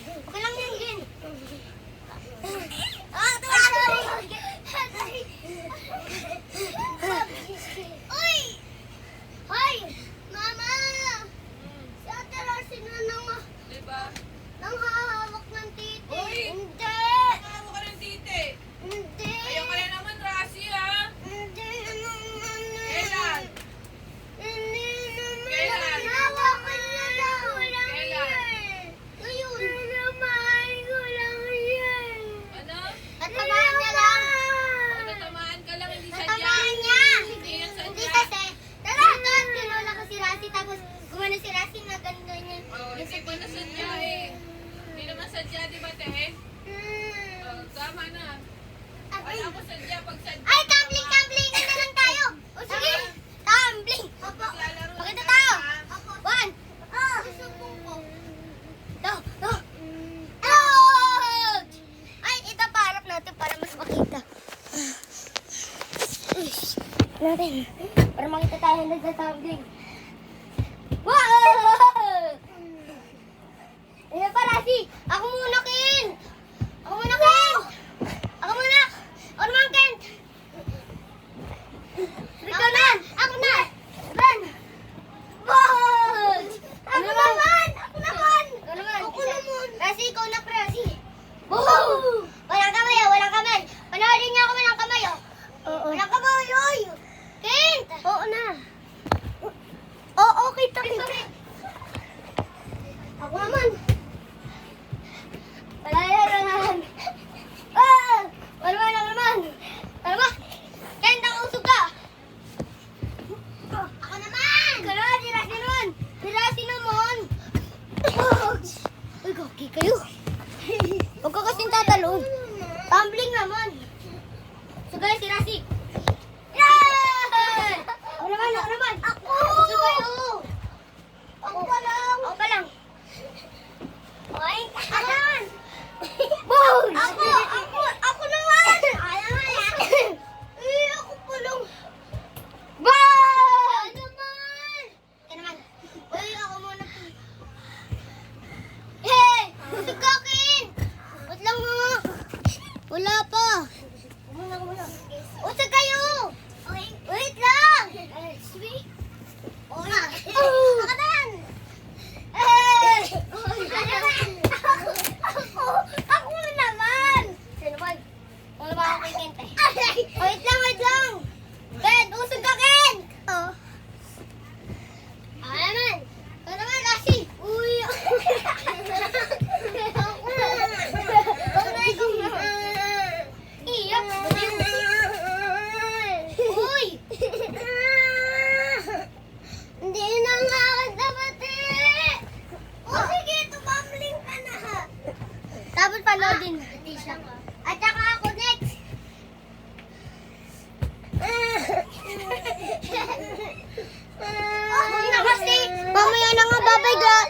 Okay lang yan, Gin. Sorry. Uy! Hoy! Mama! Si Ate Rosie na Diba? nang hahawak ng titi. Uy! Hindi! Nakakawa ka ng titi. Hindi! Ayaw ka na naman, Rasi, ha? Hindi naman. Kailan? Hindi naman. Kailan? Hawakan niya lang. Kulang Kailan? yan. Ngayon. Naman, kulang yan. Ano? Natamaan niya lang. O, natamaan ka lang, hindi sadya. Natamaan niya. Hindi yan Hindi sadya. kasi. Tara, tinula ko si Rasi tapos gumano si Rasi na ganda niya. Oh, hindi pa na sadya, eh. Hindi naman sadya, di ba, te? Oh, tama na. Ay, Wala ko sadya pag sadya. ay, tumbling na lang tayo. O sige, tumbling. Opo. Maglalaro Pakita na tayo. ha? One. Go. Out! Ay, ito parap natin para mas makita. Natin. Para makita tayo nagtatumbling. Wow! Ayan pa, Rasi. Ako muna, Ken. Ako muna, Ken. Ako muna. Ako naman, Ken. Ikaw na. Ako na. Run. Wow! Ako naman. Ako naman. Ako naman. Rasi, ikaw na, pre, Rasi. Wow! Walang kamay, oh. Walang kamay. Panoodin niyo ako walang kamay, oh. Walang kamay, oy. Ken. Oo na. Oo, kita. Ako naman. Wala yan. Ah! Wala naman. Wala ba? Ken, nakausog ka. Ako naman. Si Rasi naman. Si Rasi naman. Uy, gagi kayo. Huwag ka kasing tatalon. Tumbling naman. Sugay si Rasi. Yay! Ako naman. Ako. Sugay, oh. Ako pa lang. Oy, ayan. Wow! Ako naman. Ayaw nga yan. Ako pa lang. Wow! Naman. Kaya naman. Uy, ako muna. Hey! Busog ka, Ken. Wait lang nga. Wala pa. Usag kayo. Wait lang. Sweet. Oy. Ako naman. Eh! Ako naman. Sino naman? Ako naman ako kay Ken. Wait lang. Ken, usog ka, Ken. Oo. Naman. Ito naman, Rasi. Uy. Iyak. Uy. Hindi na nga dapat eh. O sige, tumambling ka na. Tapos panoodin. At saka ako next. Huwag na kasi. Mamaya na nga, babay vlog.